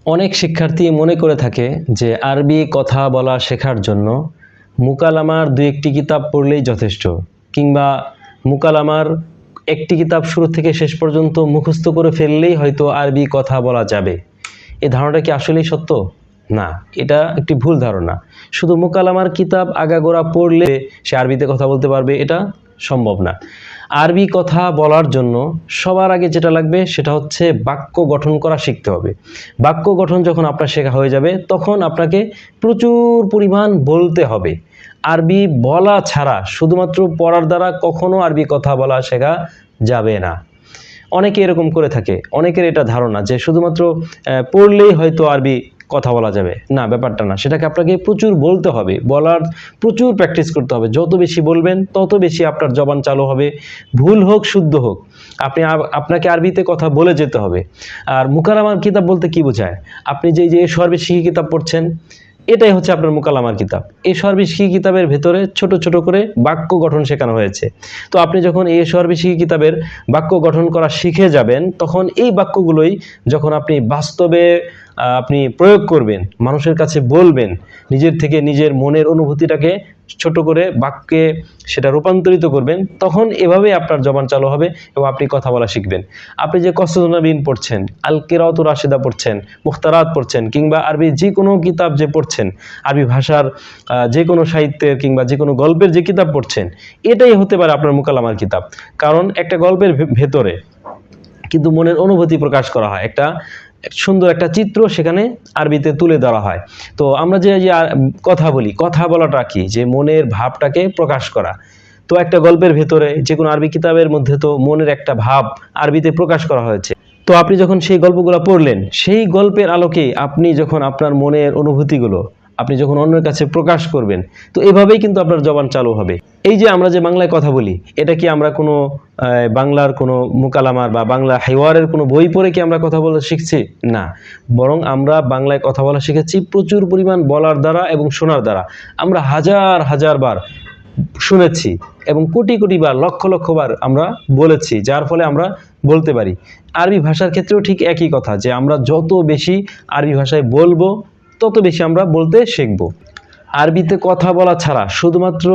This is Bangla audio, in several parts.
অনেক শিক্ষার্থী মনে করে থাকে যে আরবি কথা বলা শেখার জন্য মুকালামার দুই একটি কিতাব পড়লেই যথেষ্ট, কিংবা মুকালামার একটি কিতাব শুরু থেকে শেষ পর্যন্ত মুখস্থ করে ফেললেই হয়তো আরবি কথা বলা যাবে। এই ধারণাটা কি আসলেই সত্য? না, এটা একটি ভুল ধারণা। শুধু মুকালামার কিতাব আগাগোড়া পড়লে সে আরবিতে কথা বলতে পারবে, এটা সম্ভব না। আরবি কথা বলার জন্য সবার আগে যেটা লাগবে সেটা হচ্ছে বাক্য গঠন করা শিখতে হবে। বাক্য গঠন যখন আপনার শেখা হয়ে যাবে তখন আপনাকে প্রচুর পরিমাণ বলতে হবে। আরবি বলা ছাড়া শুধুমাত্র পড়ার দ্বারা কখনো আরবি কথা বলা শেখা যাবে না। অনেকে এরকম করে থাকে, অনেকের এটা ধারণা যে শুধুমাত্র পড়লেই হয়তো আরবি কথা বলা যাবে। না, ব্যাপারটা না। সেটাকে আপনাকে প্রচুর বলতে হবে, বলার প্রচুর প্র্যাকটিস করতে হবে। যত বেশি বলবেন তত বেশি আপনার জবান চালু হবে, ভুল হোক শুদ্ধ হোক আপনাকে আরবিতে কথা বলে যেতে হবে। আর মুকালামার কিতাব বলতে কি বোঝায়? আপনি যে সর্বশিক্ষী কিতাব পড়ছেন, এটাই হচ্ছে আপনার মুকালামার কিতাব। এই সর্বশিক্ষী কিতাবের ভেতরে ছোট ছোট করে বাক্য গঠন শেখানো হয়েছে। তো আপনি যখন এই সর্বশিক্ষী কিতাবের বাক্য গঠন করা শিখে যাবেন, তখন এই বাক্যগুলোই যখন আপনি বাস্তবে আপনি প্রয়োগ করবেন, মানুষের কাছে বলবেন, নিজের থেকে নিজের মনের অনুভূতিটাকে ছোট করে বাক্যে সেটা রূপান্তরিত করবেন, তখন এভাবে আপনার জবান চালু হবে এবং আপনি কথা বলা শিখবেন। আপনি যে কসদুন্নবীন পড়ছেন, আল কিরাতুর রাশিদা পড়ছেন, মুখতারাত পড়ছেন, কিংবা আরবি যে কোনো কিতাব যে পড়ছেন, আরবি ভাষার যে কোনো সাহিত্যের কিংবা যে কোনো গল্পের যে কিতাব পড়ছেন, এটাই হতে পারে আপনার মুকালামার কিতাব। কারণ একটা গল্পের ভেতরে কিন্তু মনের অনুভূতি প্রকাশ করা হয়, একটা সুন্দর একটা চিত্র সেখানে আরবিতে তুলে ধরা হয়। তো আমরা যে কথা বলি, কথা বলাটা কি? যে মনের ভাবটাকে প্রকাশ করা। তো একটা গল্পের ভেতরে যে কোনো আরবি কিতাবের মধ্যে তো মনের একটা ভাব আরবিতে প্রকাশ করা হয়েছে। তো আপনি যখন সেই গল্পগুলো পড়লেন, সেই গল্পের আলোকে আপনি যখন আপনার মনের অনুভূতিগুলো আপনি যখন অন্যের কাছে প্রকাশ করবেন, তো এভাবেই কিন্তু আপনার জবান চালু হবে। এই যে আমরা যে বাংলায় কথা বলি, এটা কি আমরা কোনো বাংলার কোনো মুকালামার বা বাংলা হেওয়ারের কোনো বই পড়ে কি আমরা কথা বলা শিখছি? না, বরং আমরা বাংলায় কথা বলা শিখেছি প্রচুর পরিমাণ বলার দ্বারা এবং শোনার দ্বারা। আমরা হাজার হাজার বার শুনেছি এবং কোটি কোটি বার, লক্ষ লক্ষ বার আমরা বলেছি, যার ফলে আমরা বলতে পারি। আরবি ভাষার ক্ষেত্রেও ঠিক একই কথা, যে আমরা যত বেশি আরবি ভাষায় বলবো তত বেশি আমরা বলতে শিখব। আরবিতে কথা বলা ছাড়া শুধুমাত্র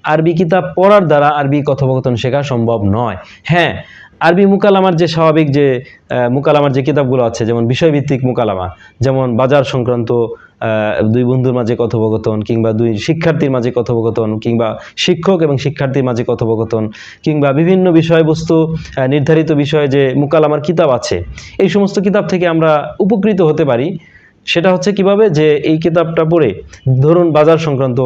আরবি কিতাব পড়ার দ্বারা আরবি কথোপকথন শেখা সম্ভব নয়। হ্যাঁ, আরবি মুকালামার যে স্বাভাবিক যে মুকালামার যে কিতাবগুলো আছে, যেমন বিষয়ভিত্তিক মুকালামা, যেমন বাজার সংক্রান্ত দুই বন্ধুর মাঝে কথোপকথন, কিংবা দুই শিক্ষার্থীর মাঝে কথোপকথন, কিংবা শিক্ষক এবং শিক্ষার্থীর মাঝে কথোপকথন, কিংবা বিভিন্ন বিষয়বস্তু নির্ধারিত বিষয়ে যে মুকালামার কিতাব আছে, এই সমস্ত কিতাব থেকে আমরা উপকৃত হতে পারি। সেটা হচ্ছে কিভাবে? যে এই কিতাবটা পড়ে, ধরুন বাজার সংক্রান্ত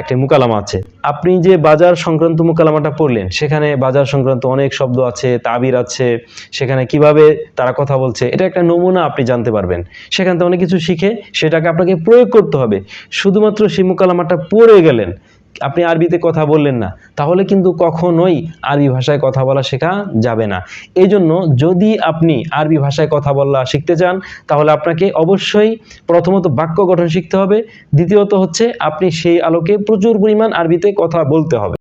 একটা মুকালামা আছে, আপনি যে বাজার সংক্রান্ত মুকালামাটা পড়লেন, সেখানে বাজার সংক্রান্ত অনেক শব্দ আছে, তাবির আছে, সেখানে কিভাবে তারা কথা বলছে, এটা একটা নমুনা আপনি জানতে পারবেন। সেখান থেকে অনেক কিছু শিখে সেটাকে আপনাকে প্রয়োগ করতে হবে। শুধুমাত্র সেই মুকালামাটা পড়ে গেলেন, আপনি আরবিতে কথা বললেন না, তাহলে কিন্তু কখনোই আরবি ভাষায় কথা বলা শেখা যাবে না। এই জন্য যদি আপনি আরবি ভাষায় কথা বলা শিখতে চান, তাহলে আপনাকে অবশ্যই প্রথমত বাক্য গঠন শিখতে হবে, দ্বিতীয়ত হচ্ছে আপনি সেই আলোকে প্রচুর পরিমাণ আরবিতে কথা বলতে হবে।